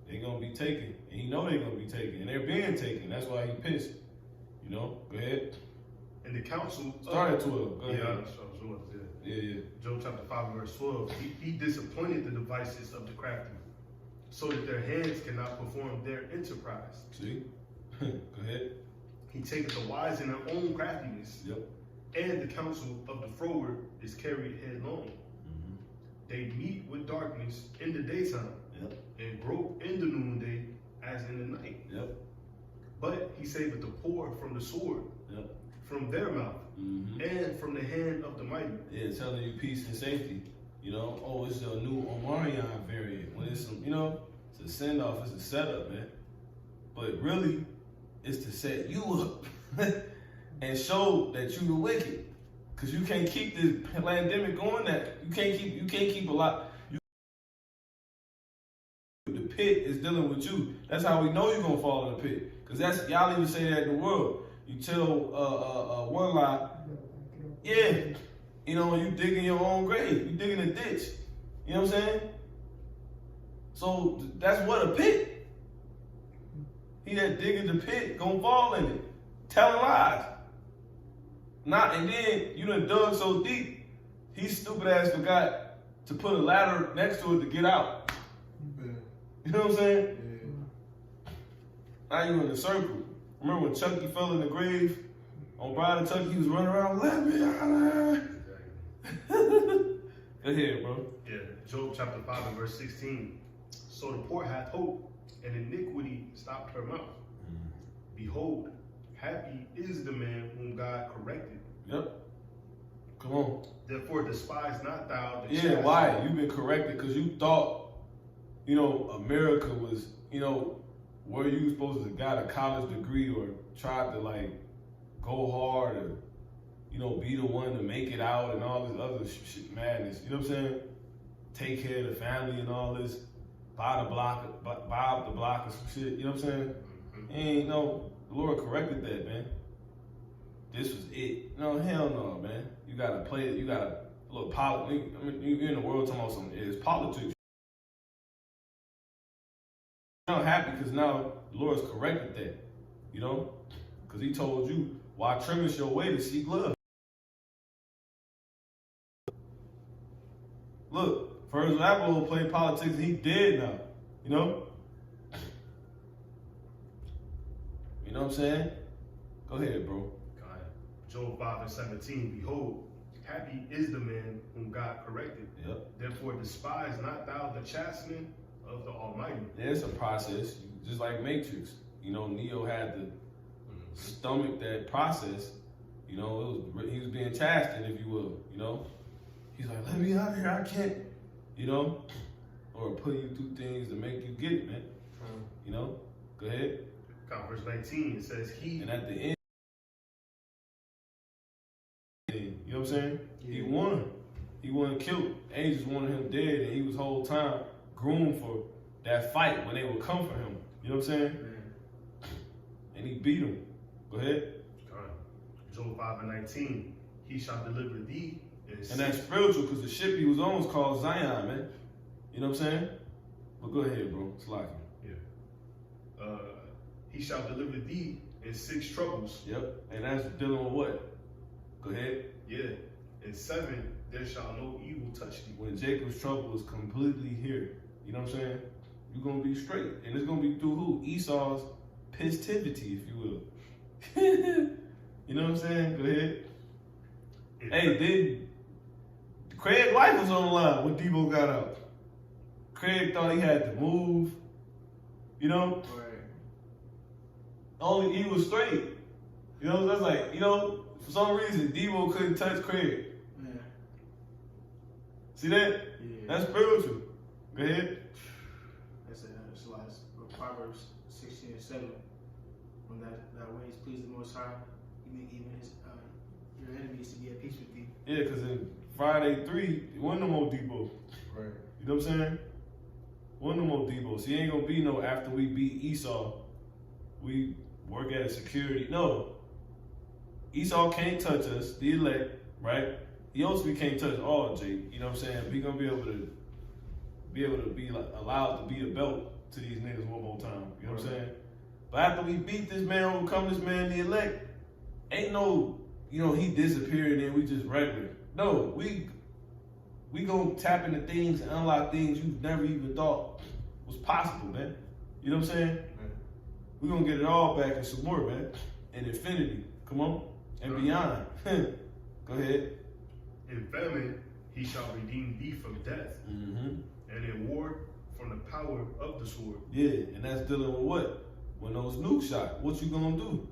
they gonna be taken, and he know they gonna be taken, and they're being taken. That's why he pissed. You know, go ahead. And the counsel Start at 12. Go ahead. Yeah. Job chapter 5 and verse 12. He disappointed the devices of the crafty, so that their hands cannot perform their enterprise. See, go ahead. He taketh the wise in their own craftiness. Yep. And the counsel of the froward is carried headlong. They meet with darkness in the daytime, and grope in the noonday as in the night. Yep. But he saveth the poor from the sword, from their mouth, and from the hand of the mighty. Yeah, telling you peace and safety. You know, oh, it's a new Omarion variant. When it's some, you know, it's a send off, it's a setup, man. But really, it's to set you up and show that you the wicked. Cause you can't keep this pandemic going. That you can't keep a lot. The pit is dealing with you. That's how we know you're gonna fall in the pit. Cause that's y'all even say that in the world. You tell one lie, yeah, you know, you digging your own grave. You digging a ditch. You know what I'm saying? So that's what a pit. He that digging the pit gonna fall in it, telling lies. And then you done dug so deep, he stupid ass forgot to put a ladder next to it to get out. Yeah. You know what I'm saying? Yeah. Now you in a circle. Remember when Chucky fell in the grave on Bride of Chucky? He was running around, let me out of here. Go ahead, bro. Yeah, Job chapter 5 and verse 16. So the poor hath hope, and iniquity stopped her mouth. Behold, happy is the man whom God corrected. Yep. Come on. Therefore despise not thou the Yeah, chastisement. why? You've been corrected because you thought, you know, America was, you know, where you supposed to got a college degree or tried to like go hard or, you know, be the one to make it out and all this other shit madness. You know what I'm saying? Take care of the family and all this. Buy the block, buy up the block or some shit. You know what I'm saying? And no, the Lord corrected that, man. This was it. No, hell no, man. You gotta play it. You gotta look politics. I mean, you're in the world talking about something. It's politics. I'm happy because now the Lord's corrected that. You know, because He told you, "Why trimmest your way to seek love?" Look, Virgil Abloh played politics and he dead now. You know? You know what I'm saying? Go ahead, bro. God. Job 5 and 17. Behold, happy is the man whom God corrected. Yep. Therefore despise not thou the chastisement of the Almighty. There's a process, just like Matrix. You know, Neo had to stomach that process. You know, he was being chastened, if you will. You know, he's like, let me out of here, I can't. You know, or put you through things to make you get it, man. You know, go ahead. God, verse 19, it says he. And at the end, you know what I'm saying? Yeah. He won. He wasn't killed. Angels wanted him dead, and he was whole time groomed for that fight when they would come for him. You know what I'm saying? Man. And he beat him. Go ahead. God. Job 5 and 19, he shall deliver thee. And that's spiritual because the ship he was on was called Zion, man. You know what I'm saying? But go ahead, bro. It's like Yeah. He shall deliver thee in 6 troubles. Yep. And that's dealing with what? Go ahead. Yeah. In 7, there shall no evil touch thee. When Jacob's trouble is completely here, you know what I'm saying? You're going to be straight. And it's going to be through who? Esau's pistivity, if you will. You know what I'm saying? Go ahead. Hey, Craig's life was on the line when Debo got out. Craig thought he had to move, you know? Right. Only he was straight. You know, that's like, you know, for some reason, Debo couldn't touch Craig. Yeah. See that? Yeah. That's spiritual. Go ahead. That's a lot. Proverbs 16 and 7. When that ways please the Most High, you make even his your enemies to be at peace with thee. Yeah, because in Friday 3, it wasn't no more Debo. Right. You know what I'm saying? Wasn't no more Debo. So he ain't gonna be no after we beat Esau, we work at a security. No. Esau can't touch us, the elect, right? He also can't touch all, Jake. You know what I'm saying? We gonna be able to be like, allowed to beat a belt to these niggas one more time. You know what I'm saying? But after we beat this man, overcome this man, the elect, ain't no, you know, he disappeared and then we just regular. No, we gonna tap into things and unlock things you never even thought was possible, man. You know what I'm saying? We're gonna get it all back and some more, man. And infinity. Come on. And beyond. Go ahead. In famine, he shall redeem thee from death, Mm-hmm. and in war from the power of the sword. Yeah, and that's dealing with what? When those nukes shot, what you gonna do?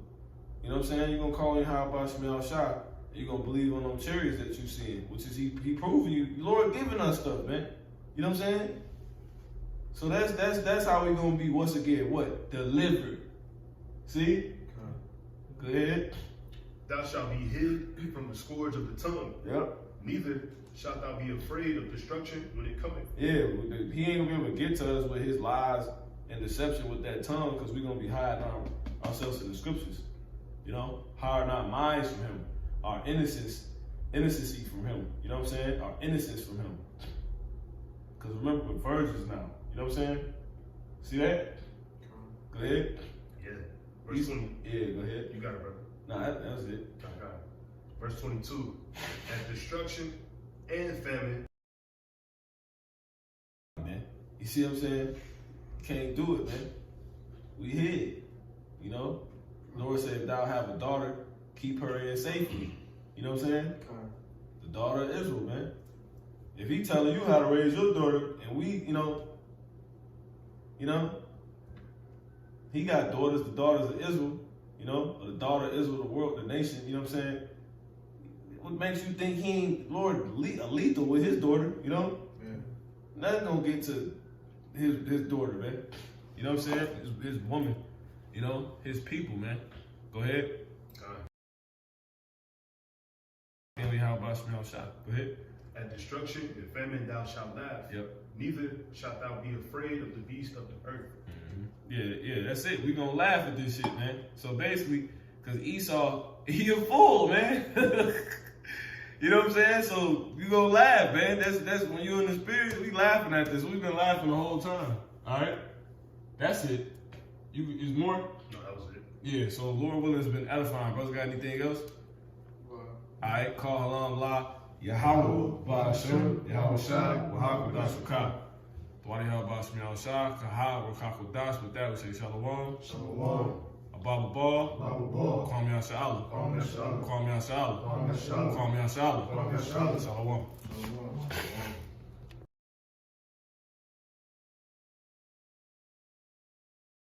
You know what I'm saying? You're gonna call in how about Shemel Shah, and you're gonna believe on them chariots that you seeing, which is he proving you, Lord giving us stuff, man. You know what I'm saying? So that's how we gonna be once again, what? Delivered. See? Go ahead. thou shalt be hid from the scourge of the tongue. Yep. Neither shalt thou be afraid of destruction when it cometh. Yeah, he ain't gonna be able to get to us with his lies and deception with that tongue, because we're gonna be hiding ourselves in the scriptures. You know, hiding our minds from him, our innocency from him. You know what I'm saying? Our innocence from him. Because remember, we're virgins now. You know what I'm saying? See that? Go ahead. Yeah. Verse 20. Yeah, go ahead. You got it, brother. Nah, that was it. I got it. Verse 22. And destruction and famine. Man, you see what I'm saying? Can't do it, man. We hid. You know? The Lord said, if thou have a daughter, keep her in safely. You know what I'm saying? The daughter of Israel, man. If he telling you how to raise your daughter, and we, you know, he got daughters, the daughters of Israel, you know, or the daughter of Israel, the world, the nation, you know what I'm saying? What makes you think he ain't, Lord, lethal with his daughter, you know? Yeah. Nothing gonna get to his daughter, man. You know what I'm saying? His woman, you know, his people, man. Go ahead. And we have about smell shot. Go ahead. At destruction and famine thou shalt laugh. Yep. Neither shalt thou be afraid of the beast of the earth. Yeah, that's it. We gonna laugh at this shit, man. So basically, cause Esau, he a fool, man. You know what I'm saying? So you gonna laugh, man. That's when you in the spirit, we laughing at this. We've been laughing the whole time. All right, that's it. Is more? No, that was it. Yeah. So Lord willing, has been edifying. Brothers, got anything else? Well, All right. Call Halam La Yahweh Ba'Ashem Yahweh Shai Wahakudash Wakah. Dwadi Hal Ba'Ashem Yahweh Shai Kahal Wakakudash. With that, we say Shalom. Shalom. Ababa Ball. Baba Ball. Call me out Sha'ala. Kwame Shalom. Call me out Sha'ala. Kwame Shalom. Call me out Sha'ala. Kwame Shalom. Shalom. so,